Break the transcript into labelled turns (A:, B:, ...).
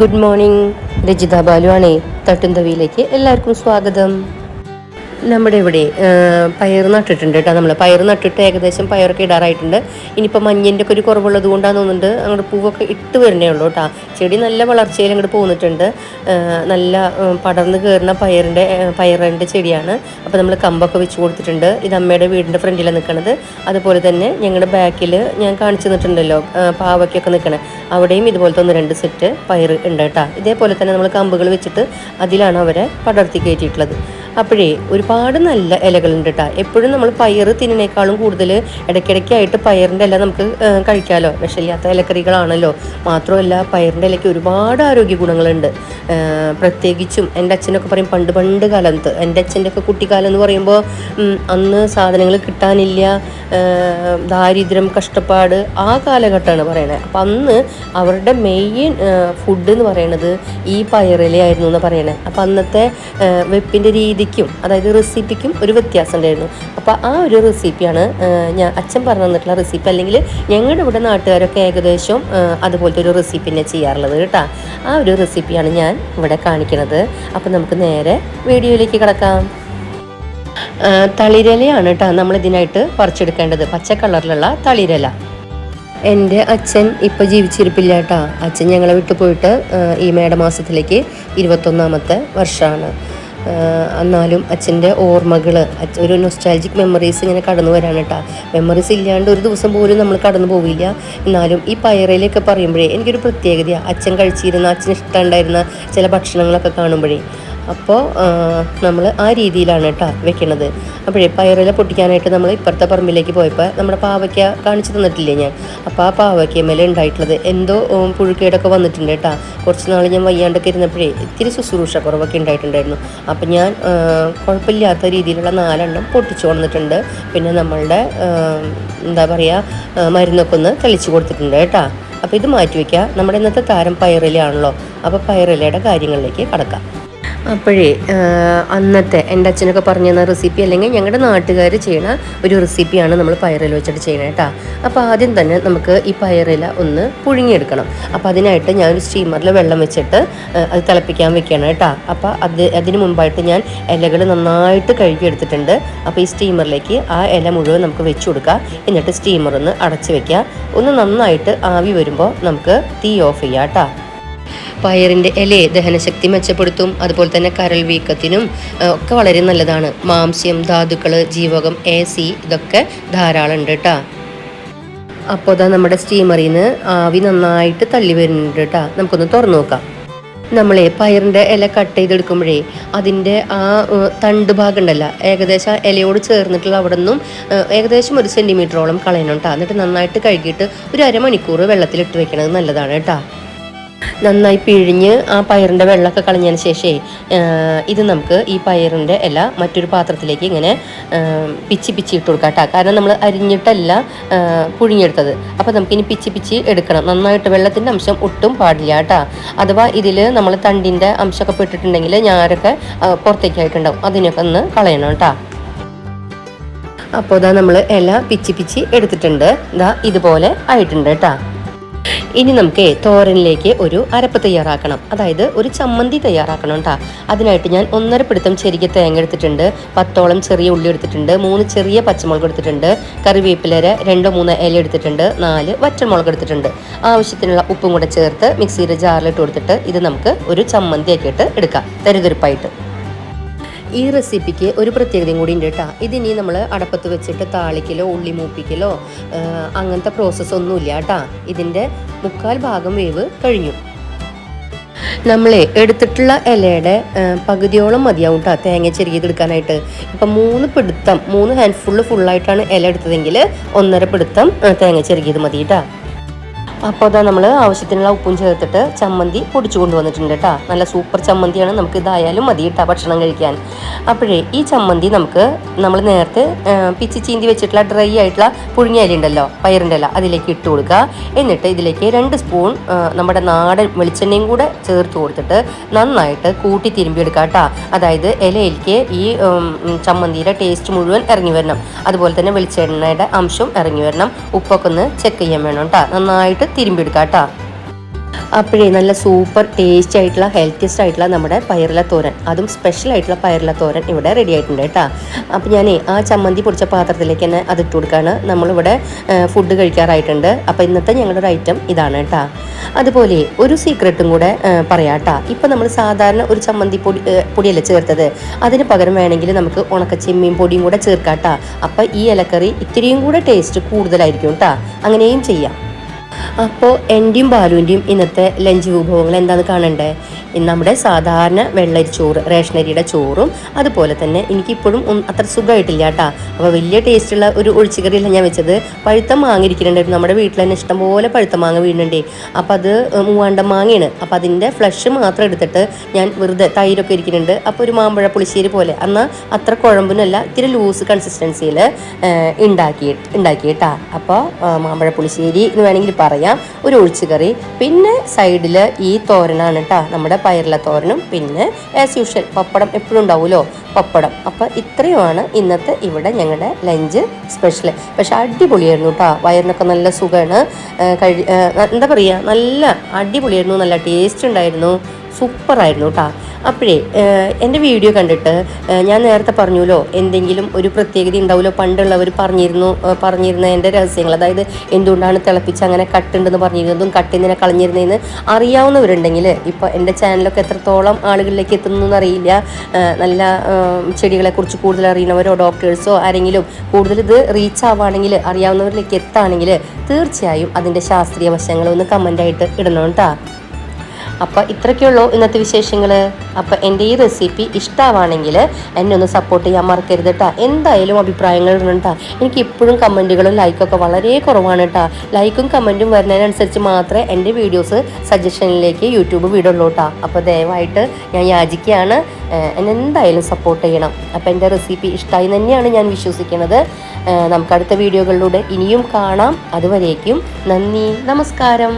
A: Good morning. Rajitha Balu ആണേ. തട്ടും തവിയിലേക്ക് എല്ലാവർക്കും സ്വാഗതം. നമ്മുടെ ഇവിടെ പയർ നട്ടിട്ടുണ്ട് കേട്ടോ. നമ്മൾ പയർ നട്ടിട്ട് ഏകദേശം പയറൊക്കെ ഇടാറായിട്ടുണ്ട്. ഇനിയിപ്പോൾ മഞ്ഞിൻ്റെ ഒക്കെ ഒരു കുറവുള്ളത് കൊണ്ടാന്ന് തോന്നുന്നുണ്ട് അങ്ങോട്ട് പൂവൊക്കെ ഇട്ട് വരണേ ഉള്ളൂ കേട്ടോ. ചെടി നല്ല വളർച്ചയിൽ അങ്ങോട്ട് പോന്നിട്ടുണ്ട്. നല്ല പടർന്ന് കയറുന്ന പയറിൻ്റെ ചെടിയാണ്. അപ്പോൾ നമ്മൾ കമ്പൊക്കെ വെച്ച് കൊടുത്തിട്ടുണ്ട്. ഇത് അമ്മയുടെ വീടിൻ്റെ ഫ്രണ്ടിലാണ് നിൽക്കുന്നത്. അതുപോലെ തന്നെ ഞങ്ങളുടെ ബാക്കിൽ ഞാൻ കാണിച്ചു തന്നിട്ടുണ്ടല്ലോ പാവയ്ക്കൊക്കെ നിൽക്കണേ, അവിടെയും ഇതുപോലത്തെ 1-2 സെറ്റ് പയർ ഉണ്ട് കേട്ടോ. ഇതേപോലെ തന്നെ നമ്മൾ കമ്പുകൾ വെച്ചിട്ട് അതിലാണ് അവരെ പടർത്തി കയറ്റിയിട്ടുള്ളത്. അപ്പോഴേ ഒരുപാട് നല്ല ഇലകളുണ്ട് കേട്ടോ. എപ്പോഴും നമ്മൾ പയർ തിന്നണേക്കാളും കൂടുതൽ ഇടയ്ക്കിടയ്ക്കായിട്ട് പയറിൻ്റെ ഇല നമുക്ക് കഴിക്കാമല്ലോ. വിഷമില്ലാത്ത ഇലക്കറികളാണല്ലോ. മാത്രമല്ല പയറിൻ്റെ ഇലയ്ക്ക് ഒരുപാട് ആരോഗ്യ ഗുണങ്ങളുണ്ട്. പ്രത്യേകിച്ചും എൻ്റെ അച്ഛനൊക്കെ പറയും പണ്ട് കാലത്ത്, എൻ്റെ അച്ഛൻ്റെ ഒക്കെ കുട്ടിക്കാലം എന്ന് പറയുമ്പോൾ അന്ന് സാധനങ്ങൾ കിട്ടാനില്ല, ദാരിദ്ര്യം, കഷ്ടപ്പാട്, ആ കാലഘട്ടമാണ് പറയണത്. അപ്പം അന്ന് അവരുടെ മെയിൻ ഫുഡ് എന്ന് പറയണത് ഈ പയറിലയായിരുന്നു എന്ന് പറയണത്. അപ്പം അന്നത്തെ വെപ്പിൻ്റെ രീതിക്കും അതായത് റെസിപ്പിക്കും ഒരു വ്യത്യാസം ഉണ്ടായിരുന്നു. അപ്പോൾ ആ ഒരു റെസിപ്പിയാണ് അച്ഛൻ പറഞ്ഞു തന്നിട്ടുള്ള റെസിപ്പി. അല്ലെങ്കിൽ ഞങ്ങളുടെ ഇവിടെ നാട്ടുകാരൊക്കെ ഏകദേശം അതുപോലത്തെ ഒരു റെസിപ്പി തന്നെ ചെയ്യാറുള്ളത് കേട്ടോ. ആ ഒരു റെസിപ്പിയാണ് ഞാൻ ഇവിടെ കാണിക്കുന്നത്. അപ്പം നമുക്ക് നേരെ വീഡിയോയിലേക്ക് കിടക്കാം. തളിരലയാണ് കേട്ടോ നമ്മളിതിനായിട്ട് പറിച്ചെടുക്കേണ്ടത്. പച്ച കളറിലുള്ള തളിരല. എൻ്റെ അച്ഛൻ ഇപ്പോൾ ജീവിച്ചിരിപ്പില്ല കേട്ടോ. അച്ഛൻ ഞങ്ങളെ വിട്ടു പോയിട്ട് ഈ മേടമാസത്തിലേക്ക് 21ാമത്തെ വർഷമാണ്. എന്നാലും അച്ഛൻ്റെ ഓർമ്മകൾ, ഒരു നൊസ്റ്റാൾജിക് മെമ്മറീസ് ഇങ്ങനെ കടന്നു വരാണ് കേട്ടോ. മെമ്മറീസ് ഇല്ലാണ്ട് ഒരു ദിവസം പോലും നമ്മൾ കടന്നു പോവില്ല. എന്നാലും ഈ പയറിലൊക്കെ പറയുമ്പോഴേ എനിക്കൊരു പ്രത്യേകതയാണ്. അച്ഛൻ കഴിച്ചിരുന്ന, അച്ഛന് ഇഷ്ടമുണ്ടായിരുന്ന ചില ഭക്ഷണങ്ങളൊക്കെ കാണുമ്പോഴേ. അപ്പോൾ നമ്മൾ ആ രീതിയിലാണ് കേട്ടോ വെക്കണത്. അപ്പോഴേ പയറില പൊട്ടിക്കാനായിട്ട് നമ്മൾ ഇപ്പുറത്തെ പറമ്പിലേക്ക് പോയപ്പോൾ നമ്മുടെ പാവയ്ക്ക കാണിച്ചു തന്നിട്ടില്ലേ ഞാൻ. അപ്പോൾ ആ പാവയ്ക്കമേലെ ഉണ്ടായിട്ടുള്ളത് എന്തോ പുഴുക്കേടൊക്കെ വന്നിട്ടുണ്ട് കേട്ടോ. കുറച്ച് നാൾ ഞാൻ വയ്യാണ്ടൊക്കെ ഇരുന്നപ്പോഴേ ഇത്തിരി ശുശ്രൂഷ കുറവൊക്കെ ഉണ്ടായിട്ടുണ്ടായിരുന്നു. അപ്പം ഞാൻ കുഴപ്പമില്ലാത്ത രീതിയിലുള്ള 4 എണ്ണം പൊട്ടിച്ചു കൊണ്ടിട്ടുണ്ട്. പിന്നെ നമ്മളുടെ എന്താ പറയുക മരുന്നൊക്കെ ഒന്ന് തെളിച്ച് കൊടുത്തിട്ടുണ്ട് കേട്ടോ. അപ്പോൾ ഇത് മാറ്റി വയ്ക്കുക. നമ്മുടെ ഇന്നത്തെ താരം പയറിലയാണല്ലോ. അപ്പോൾ പയറിലയുടെ കാര്യങ്ങളിലേക്ക് കടക്കാം. അപ്പോഴേ അന്നത്തെ എൻ്റെ അച്ഛനൊക്കെ പറഞ്ഞു തന്ന റെസിപ്പി, അല്ലെങ്കിൽ ഞങ്ങളുടെ നാട്ടുകാർ ചെയ്യണ ഒരു റെസിപ്പിയാണ് നമ്മൾ പയറില വെച്ചിട്ട് ചെയ്യണേ കേട്ടോ. അപ്പോൾ ആദ്യം തന്നെ നമുക്ക് ഈ പയറില ഒന്ന് പുഴുങ്ങിയെടുക്കണം. അപ്പോൾ അതിനായിട്ട് ഞാനൊരു സ്റ്റീമറിൽ വെള്ളം വെച്ചിട്ട് അത് തിളപ്പിക്കാൻ വെക്കണം കേട്ടോ. അപ്പോൾ അതിന് മുമ്പായിട്ട് ഞാൻ ഇലകൾ നന്നായിട്ട് കഴുകിയെടുത്തിട്ടുണ്ട്. അപ്പോൾ ഈ സ്റ്റീമറിലേക്ക് ആ ഇല മുഴുവൻ നമുക്ക് വെച്ച് കൊടുക്കുക. എന്നിട്ട് സ്റ്റീമർ ഒന്ന് അടച്ച് വെക്കുക. ഒന്ന് നന്നായിട്ട് ആവി വരുമ്പോൾ നമുക്ക് തീ ഓഫ് ചെയ്യാം കേട്ടോ. പയറിൻ്റെ ഇലയെ ദഹനശക്തി മെച്ചപ്പെടുത്തും. അതുപോലെ തന്നെ കരൾ വീക്കത്തിനും ഒക്കെ വളരെ നല്ലതാണ്. മാംസ്യം, ധാതുക്കൾ, ജീവകം, AC ഇതൊക്കെ ധാരാളം ഉണ്ട് കേട്ടോ. അപ്പോൾ ഇതാ നമ്മുടെ സ്റ്റീമറിൽ നിന്ന് ആവി നന്നായിട്ട് തള്ളി വരുന്നുണ്ട് കേട്ടോ. നമുക്കൊന്ന് തുറന്നു നോക്കാം. നമ്മളെ പയറിൻ്റെ ഇല കട്ട് ചെയ്തെടുക്കുമ്പോഴേ അതിൻ്റെ ആ തണ്ട് ഭാഗം ഉണ്ടല്ലോ, ഏകദേശം ഇലയോട് ചേർന്നിട്ടുള്ള അവിടെ നിന്നും ഏകദേശം 1 സെൻറ്റിമീറ്ററോളം കളയണം കേട്ടോ. എന്നിട്ട് നന്നായിട്ട് കഴുകിയിട്ട് ഒരു അരമണിക്കൂർ വെള്ളത്തിലിട്ട് വെക്കണത് നല്ലതാണ് കേട്ടോ. നന്നായി പിഴിഞ്ഞ് ആ പയറിൻ്റെ വെള്ളമൊക്കെ കളഞ്ഞതിന് ശേഷമേ ഇത് നമുക്ക് ഈ പയറിൻ്റെ ഇല മറ്റൊരു പാത്രത്തിലേക്ക് ഇങ്ങനെ പിച്ചി ഇട്ട് കൊടുക്കാം കേട്ടോ. കാരണം നമ്മൾ അരിഞ്ഞിട്ടല്ല പുഴിഞ്ഞെടുത്തത്. അപ്പോൾ നമുക്കിനി പിച്ചി എടുക്കണം. നന്നായിട്ട് വെള്ളത്തിൻ്റെ അംശം ഒട്ടും പാടില്ല കേട്ടോ. അഥവാ ഇതിൽ നമ്മൾ തണ്ടിൻ്റെ അംശമൊക്കെ പെട്ടിട്ടുണ്ടെങ്കിൽ ഞാരൊക്കെ പുറത്തേക്കായിട്ടുണ്ടാവും. അതിനൊക്കെ ഒന്ന് കളയണം കേട്ടോ. അപ്പോൾ ഇതാ നമ്മൾ ഇല പിച്ചി എടുത്തിട്ടുണ്ട്. ഇതാ ഇതുപോലെ ആയിട്ടുണ്ട് കേട്ടോ. ഇനി നമുക്ക് തോരനിലേക്ക് ഒരു അരപ്പ് തയ്യാറാക്കണം. അതായത് ഒരു ചമ്മന്തി തയ്യാറാക്കണം കേട്ടോ. അതിനായിട്ട് ഞാൻ 1.5 പിടുത്തം ചെറിയ തേങ്ങ എടുത്തിട്ടുണ്ട്, 10ഓളം ചെറിയ ഉള്ളി എടുത്തിട്ടുണ്ട്, 3 ചെറിയ പച്ചമുളക് എടുത്തിട്ടുണ്ട്, കറിവേപ്പിലര 2-3 ഇല എടുത്തിട്ടുണ്ട്, 4 വറ്റൽമുളക് എടുത്തിട്ടുണ്ട്. ആവശ്യത്തിനുള്ള ഉപ്പും കൂടെ ചേർത്ത് മിക്സിയുടെ ജാറിലിട്ട് കൊടുത്തിട്ട് ഇത് നമുക്ക് ഒരു ചമ്മന്തി ആക്കിയിട്ട് എടുക്കാം, തരുതരിപ്പായിട്ട്. ഈ റെസിപ്പിക്ക് ഒരു പ്രത്യേകതയും കൂടി ഉണ്ട് കേട്ടോ. ഇതിനി നമ്മൾ അടപ്പത്ത് വെച്ചിട്ട് താളിക്കലോ ഉള്ളി മൂപ്പിക്കലോ അങ്ങനത്തെ പ്രോസസ്സൊന്നുമില്ല കേട്ടോ. ഇതിൻ്റെ 1/4 ഭാഗം വേവ് കഴിഞ്ഞു. നമ്മളെ എടുത്തിട്ടുള്ള ഇലയുടെ പകുതിയോളം മതിയാവും കേട്ടോ തേങ്ങ ചെറുകിയെടുക്കാനായിട്ട്. ഇപ്പം 3 പിടുത്തം 3 ഹാൻഡ് ഫുള്ളായിട്ടാണ് ഇല എടുത്തതെങ്കിൽ 1.5 പിടുത്തം തേങ്ങ ചെറുകിയത് മതി കേട്ടോ. അപ്പോൾ അതാ നമ്മൾ ആവശ്യത്തിനുള്ള ഉപ്പും ചേർത്തിട്ട് ചമ്മന്തി പൊടിച്ചു കൊണ്ടുവന്നിട്ടുണ്ട് കേട്ടോ. നല്ല സൂപ്പർ ചമ്മന്തിയാണ്. നമുക്ക് ഇതായാലും മതി കേട്ടോ ഭക്ഷണം കഴിക്കാൻ. അപ്പോഴേ ഈ ചമ്മന്തി നമുക്ക് നമ്മൾ നേരത്തെ പിച്ചി ചീന്തി വെച്ചിട്ടുള്ള ഡ്രൈ ആയിട്ടുള്ള പുഴുങ്ങിയ ഇല ഉണ്ടല്ലോ, പയറിൻ്റെ ഇല, അതിലേക്ക് ഇട്ട് കൊടുക്കുക. എന്നിട്ട് ഇതിലേക്ക് 2 സ്പൂൺ നമ്മുടെ നാടൻ വെളിച്ചെണ്ണയും കൂടെ ചേർത്ത് കൊടുത്തിട്ട് നന്നായിട്ട് കൂട്ടി തിരുമ്പിയെടുക്കുക കേട്ടോ. അതായത് ഇലയിലേക്ക് ഈ ചമ്മന്തിയുടെ ടേസ്റ്റ് മുഴുവൻ ഇറങ്ങി വരണം. അതുപോലെ തന്നെ വെളിച്ചെണ്ണയുടെ അംശം ഇറങ്ങി വരണം. ഉപ്പൊക്കെ ഒന്ന് ചെക്ക് ചെയ്യാൻ വേണം കേട്ടോ. നന്നായിട്ട് തിരുമ്പിയെടുക്കുക കേട്ടോ. അപ്പോഴേ നല്ല സൂപ്പർ ടേസ്റ്റ് ആയിട്ടുള്ള ഹെൽത്തിയസ്റ്റ് ആയിട്ടുള്ള നമ്മുടെ പയറില തോരൻ, അതും സ്പെഷ്യൽ ആയിട്ടുള്ള പയറില തോരൻ ഇവിടെ റെഡി ആയിട്ടുണ്ട് കേട്ടോ. അപ്പോൾ ഞാൻ ആ ചമ്മന്തി പൊടിച്ച പാത്രത്തിലേക്ക് തന്നെ അതിട്ട് കൊടുക്കുകയാണ്. നമ്മളിവിടെ ഫുഡ് കഴിക്കാറായിട്ടുണ്ട്. അപ്പോൾ ഇന്നത്തെ ഞങ്ങളുടെ ഒരു ഐറ്റം ഇതാണ് കേട്ടോ. അതുപോലെ ഒരു സീക്രട്ടും കൂടെ പറയാം കേട്ടോ. ഇപ്പോൾ നമ്മൾ സാധാരണ ഒരു ചമ്മന്തി പൊടിയല്ല ചേർത്തത്, അതിന് പകരം വേണമെങ്കിൽ നമുക്ക് ഉണക്കച്ചെമ്മീൻ പൊടിയും കൂടെ ചേർക്കാം കേട്ടോ. അപ്പോൾ ഈ ഇലക്കറി ഇത്തിരിയും കൂടെ ടേസ്റ്റ് കൂടുതലായിരിക്കും കേട്ടോ. അങ്ങനെയും ചെയ്യാം. അപ്പോൾ എൻ്റെയും ബാലുവിൻ്റെയും ഇന്നത്തെ ലഞ്ച് വിഭവങ്ങൾ എന്താണെന്ന് കാണണ്ടേ? നമ്മുടെ സാധാരണ വെള്ളരിച്ചോറ്, റേഷനരിയുടെ ചോറും, അതുപോലെ തന്നെ എനിക്കിപ്പോഴും അത്ര സുഖമായിട്ടില്ല കേട്ടോ. അപ്പോൾ വലിയ ടേസ്റ്റുള്ള ഒരു ഒഴിച്ചുകറിയല്ല ഞാൻ വെച്ചത്. പഴുത്ത മാങ്ങ ഇരിക്കുന്നുണ്ടായിരുന്നു. നമ്മുടെ വീട്ടിൽ തന്നെ ഇഷ്ടംപോലെ പഴുത്ത മാങ്ങ വീഴുന്നുണ്ടേ. അപ്പോൾ അത് മൂവാണ്ടൻ മാങ്ങയാണ്. അപ്പോൾ അതിൻ്റെ ഫ്ലഷ് മാത്രം എടുത്തിട്ട് ഞാൻ വെറുതെ തൈരൊക്കെ ഇരിക്കുന്നുണ്ട്. അപ്പോൾ ഒരു മാമ്പഴ പുളിശ്ശേരി പോലെ, എന്നാൽ അത്ര കുഴമ്പൊന്നുമല്ല, ഇത്തിരി ലൂസ് കൺസിസ്റ്റൻസിയിൽ ഉണ്ടാക്കി കേട്ടോ. അപ്പോൾ മാമ്പഴ പുളിശ്ശേരി എന്ന് വേണമെങ്കിൽ പറയാം, ഒരു ഒഴിച്ചുകറി, പിന്നെ സൈഡിൽ ഈ തോരനാണ് കേട്ടോ, നമ്മുടെ പയറില തോരനും, പിന്നെ ആസ് യൂഷ്വൽ പപ്പടം എപ്പോഴും ഉണ്ടാവുമല്ലോ, പപ്പടം. അപ്പോൾ ഇത്രയുമാണ് ഇന്നത്തെ ഇവിടെ ഞങ്ങളുടെ ലഞ്ച് സ്പെഷ്യൽ. പക്ഷെ അടിപൊളിയായിരുന്നു കേട്ടോ. വയറിനൊക്കെ നല്ല സുഖമാണ്. എന്താ പറയുക, നല്ല അടിപൊളിയായിരുന്നു, നല്ല ടേസ്റ്റ് ഉണ്ടായിരുന്നു, സൂപ്പറായിരുന്നു കേട്ടോ. അപ്പോഴേ എൻ്റെ വീഡിയോ കണ്ടിട്ട് ഞാൻ നേരത്തെ പറഞ്ഞല്ലോ, എന്തെങ്കിലും ഒരു പ്രത്യേകത ഉണ്ടാവുമല്ലോ, പണ്ടുള്ളവർ പറഞ്ഞിരുന്ന എൻ്റെ രഹസ്യങ്ങൾ, അതായത് എന്തുകൊണ്ടാണ് തിളപ്പിച്ച് അങ്ങനെ കട്ടുണ്ടെന്ന് പറഞ്ഞിരുന്നതും കട്ടിന്നിനെ കളഞ്ഞിരുന്നതെന്ന് അറിയാവുന്നവരുണ്ടെങ്കിൽ ഇപ്പോൾ എൻ്റെ ചാനലൊക്കെ എത്രത്തോളം ആളുകളിലേക്ക് എത്തുന്നു എന്നറിയില്ല. നല്ല ചെടികളെക്കുറിച്ച് കൂടുതൽ അറിയുന്നവരോ ഡോക്ടേഴ്സോ ആരെങ്കിലും കൂടുതൽ ഇത് റീച്ച് ആവുകയാണെങ്കിൽ, അറിയാവുന്നവരിലേക്ക് എത്തുകയാണെങ്കിൽ തീർച്ചയായും അതിൻ്റെ ശാസ്ത്രീയ വശങ്ങളൊന്ന് കമൻ്റായിട്ട് ഇടണം കേട്ടോ. അപ്പോൾ ഇത്രയൊക്കെയുള്ളൂ ഇന്നത്തെ വിശേഷങ്ങൾ. അപ്പോൾ എൻ്റെ ഈ റെസിപ്പി ഇഷ്ടമാണെങ്കിൽ എന്നെ ഒന്ന് സപ്പോർട്ട് ചെയ്യാൻ മറക്കരുത് കേട്ടോ. എന്തായാലും അഭിപ്രായങ്ങൾ ഇടണം കേട്ടോ. എനിക്ക് ഇപ്പോഴും കമൻറ്റുകളും ലൈക്കൊക്കെ വളരെ കുറവാണ് കേട്ടോ. ലൈക്കും കമൻറ്റും വരുന്നതിനനുസരിച്ച് മാത്രമേ എൻ്റെ വീഡിയോസ് സജഷനിലേക്ക് യൂട്യൂബ് വിടുള്ളൂ കേട്ടോ. അപ്പോൾ ദയവായിട്ട് ഞാൻ യാചിക്കുകയാണ്, എന്നെ എന്തായാലും സപ്പോർട്ട് ചെയ്യണം. അപ്പോൾ എൻ്റെ റെസിപ്പി ഇഷ്ടമായി തന്നെയാണ് ഞാൻ വിശ്വസിക്കുന്നത്. നമുക്ക് അടുത്ത വീഡിയോകളിലൂടെ ഇനിയും കാണാം. അതുവരേക്കും നന്ദി, നമസ്കാരം.